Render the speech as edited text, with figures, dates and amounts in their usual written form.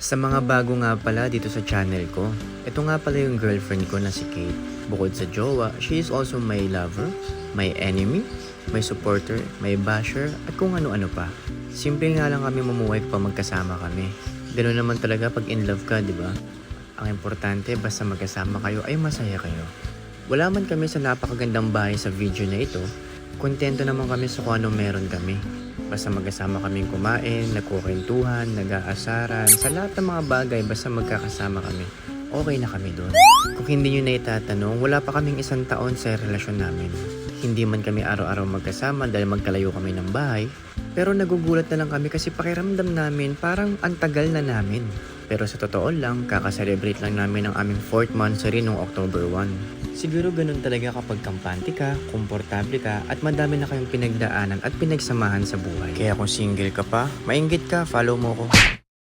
Sa mga bago nga pala dito sa channel ko, ito nga pala yung girlfriend ko na si Kate. Bukod sa jowa, she is also my lover, my enemy, my supporter, my basher, at kung ano-ano pa. Simple nga lang kami mamuhay pa magkasama kami. Ganoon naman talaga pag in love ka, di ba? Ang importante, basta magkasama kayo ay masaya kayo. Wala man kami sa napakagandang bahay sa video na ito, kontento naman kami sa kung ano meron kami. Basta magkasama kaming kumain, nagkukwentuhan, nag-aasaran, sa lahat ng mga bagay basta magkakasama kami. Okay na kami doon. Kung hindi nyo na itatanong, wala pa kaming 1 taon sa relasyon namin. Hindi man kami araw-araw magkasama dahil magkalayo kami ng bahay. Pero nagugulat na lang kami kasi pakiramdam namin parang antagal na namin. Pero sa totoo lang, kakaselebrate lang namin ang aming 4th monthsary noong October 1. Siguro ganun talaga kapag kampante ka, komportable ka, at madami na kayong pinagdaanan at pinagsamahan sa buhay. Kaya kung single ka pa, mainggit ka, follow mo ko.